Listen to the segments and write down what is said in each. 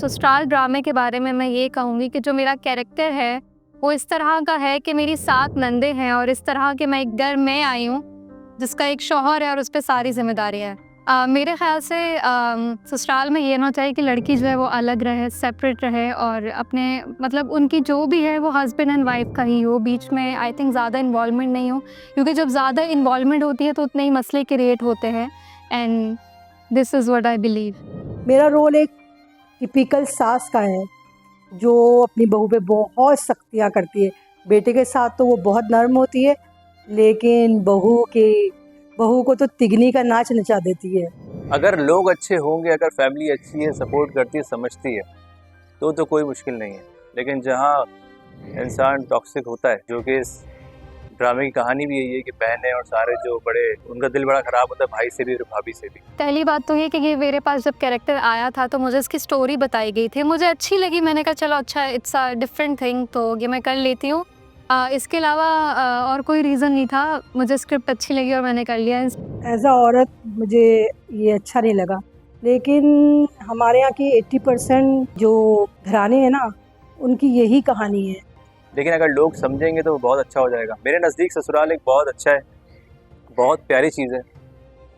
ससुराल ड्रामे के बारे में मैं ये कहूँगी कि जो मेरा कैरेक्टर है वो इस तरह का है कि मेरी 7 नंदे हैं और इस तरह के मैं एक घर में आई हूँ जिसका एक शौहर है और उस पर सारी जिम्मेदारियाँ हैं। मेरे ख्याल से ससुराल में ये ना चाहिए कि लड़की जो है वो अलग रहे, सेपरेट रहे और अपने मतलब उनकी जो भी है वो हस्बैंड एंड वाइफ का ही हो, बीच में आई थिंक ज़्यादा इन्वॉल्वमेंट नहीं हो, क्योंकि जब ज़्यादा इन्वॉल्वमेंट होती है तो उतने ही मसले क्रिएट होते हैं। And this is what I believe. मेरा रोल एक टिपिकल सास का है जो अपनी बहू पे बहुत सख्तियाँ करती है। बेटे के साथ तो वो बहुत नर्म होती है, लेकिन बहू को तो तिगनी का नाच नचा देती है। अगर लोग अच्छे होंगे, अगर फैमिली अच्छी है, सपोर्ट करती है, समझती है, तो कोई मुश्किल नहीं है। लेकिन जहाँ इंसान टॉक्सिक होता है, जो कि इस ड्रामे की कहानी भी यही है कि बहनें और सारे जो बड़े, उनका दिल बड़ा ख़राब होता है, भाई से भी और भाभी से भी। पहली बात तो ये कि ये मेरे पास जब कैरेक्टर आया था तो मुझे इसकी स्टोरी बताई गई थी, मुझे अच्छी लगी, मैंने कहा चलो अच्छा इट्स अ डिफरेंट थिंग तो ये मैं कर लेती हूँ। इसके अलावा और कोई रीज़न नहीं था, मुझे स्क्रिप्ट अच्छी लगी और मैंने कर लिया। एज अ औरत मुझे ये अच्छा नहीं लगा, लेकिन हमारे यहाँ की 80% जो घराने हैं ना, उनकी यही कहानी है। लेकिन अगर लोग समझेंगे तो वो बहुत अच्छा हो जाएगा। मेरे नज़दीक ससुराल एक बहुत अच्छा है, बहुत प्यारी चीज़ है,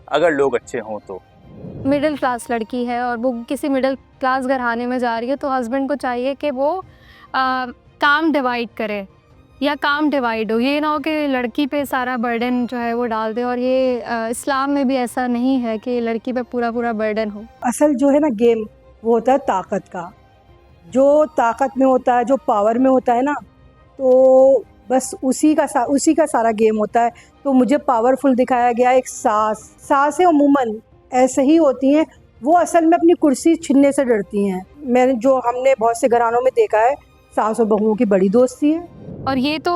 अगर लोग अच्छे हों तो। मिडिल क्लास लड़की है और वो किसी मिडिल क्लास घराने में जा रही है तो हस्बैंड को चाहिए कि वो काम डिवाइड करे या काम डिवाइड हो, ये ना हो कि लड़की पे सारा बर्डन जो है वो डाल दे। और ये इस्लाम में भी ऐसा नहीं है कि लड़की पे पूरा बर्डन हो। असल जो है ना गेम, वो होता है ताकत का। जो ताकत में होता है, जो पावर में होता है ना, तो बस उसी का सारा गेम होता है। तो मुझे पावरफुल दिखाया गया एक सासें अमूमन ऐसे ही होती हैं, वो असल में अपनी कुर्सी छीनने से डरती हैं। हमने बहुत से घरानों में देखा है, सास और बहुओं की बड़ी दोस्ती है। और ये तो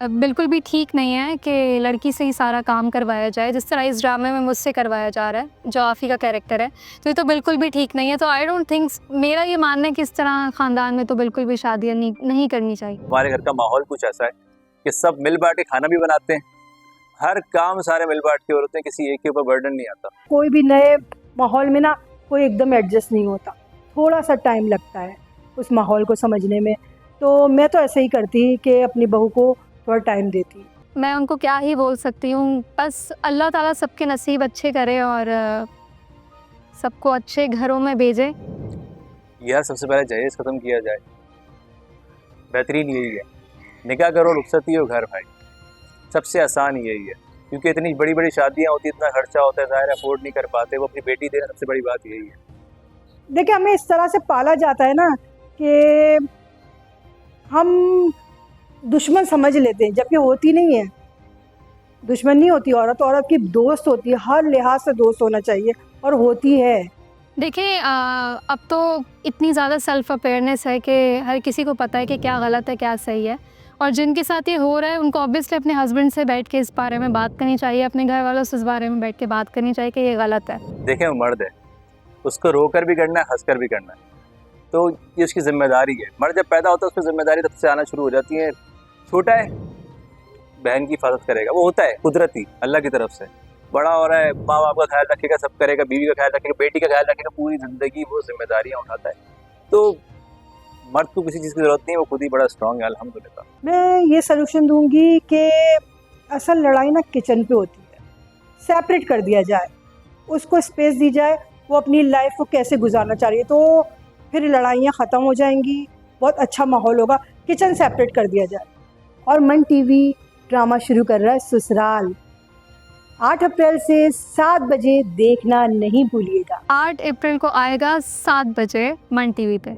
बिल्कुल भी ठीक नहीं है कि लड़की से ही सारा काम करवाया जाए, जिस तरह इस ड्रामे में मुझसे करवाया जा रहा है, जो आफ़ी का कैरेक्टर है, तो ये तो बिल्कुल भी ठीक नहीं है। तो आई डोंट थिंक, मेरा ये मानना है कि इस तरह ख़ानदान में तो बिल्कुल भी शादियाँ नहीं करनी चाहिए। हमारे घर का माहौल कुछ ऐसा है कि सब मिल बांट के खाना भी बनाते हैं, हर काम सारे मिल बांट के होते हैं, किसी एक के ऊपर बर्डन नहीं आता। कोई भी नए माहौल में ना कोई एकदम एडजस्ट नहीं होता, थोड़ा सा टाइम लगता है उस माहौल को समझने में। तो मैं तो ऐसे ही करती कि अपनी बहू को थोड़ा टाइम देती। मैं उनको क्या ही बोल सकती हूँ, बस अल्लाह ताला सबके नसीब अच्छे करे और सबको अच्छे घरों में भेजे। यार सबसे पहले जहेज ख़त्म किया जाए, बेहतरीन यही है। निकाह करो, रुखसती हो घर भाई, सबसे आसान यही है, क्योंकि इतनी बड़ी बड़ी शादियाँ होती हैं, इतना खर्चा होता है, ज़ाहिर अफोर्ड नहीं कर पाते, वो अपनी बेटी देना सबसे बड़ी बात यही है। देखिए, हमें इस तरह से पाला जाता है ना कि हम दुश्मन समझ लेते हैं, जबकि होती नहीं है। दुश्मन नहीं होती औरत की दोस्त होती है, हर लिहाज से दोस्त होना चाहिए, और होती है। देखिए अब तो इतनी ज़्यादा सेल्फ अवेयरनेस है कि हर किसी को पता है कि क्या गलत है क्या सही है, और जिनके साथ ये हो रहा है उनको ऑब्वियसली अपने हस्बैंड से बैठ के इस बारे में बात करनी चाहिए, अपने घर वालों से इस बारे में बैठ के बात करनी चाहिए कि ये गलत है। देखें, वो मर्द है, उसको रोकर भी करना है, हंसकर भी करना है, तो ये उसकी जिम्मेदारी है। मर्द जब पैदा होता है उसकी जिम्मेदारी तब से आना शुरू हो जाती है। छोटा है, बहन की हिफाजत करेगा, वो होता है कुदरती अल्लाह की तरफ से। बड़ा हो रहा है, माँ बाप का ख्याल रखेगा, सब करेगा, बीवी का ख्याल रखेगा, बेटी का ख्याल रखेगा, पूरी ज़िंदगी वो जिम्मेदारियाँ उठाता है। तो मर्द को किसी चीज़ की ज़रूरत नहीं है, वो खुद ही बड़ा स्ट्रॉन्ग है अल्हम्दुलिल्लाह। मैं ये सलूशन दूंगी कि असल लड़ाई ना किचन पे होती है, सेपरेट कर दिया जाए, उसको स्पेस दी जाए, वो अपनी लाइफ को कैसे गुजारना चाह रही है, तो फिर लड़ाइयाँ ख़त्म हो जाएंगी, बहुत अच्छा माहौल होगा। किचन सेपरेट कर दिया जाए। और मन टीवी ड्रामा शुरू कर रहा है ससुराल, 8 अप्रैल से 7 बजे देखना नहीं भूलिएगा। 8 अप्रैल को आएगा 7 बजे मन टीवी पे।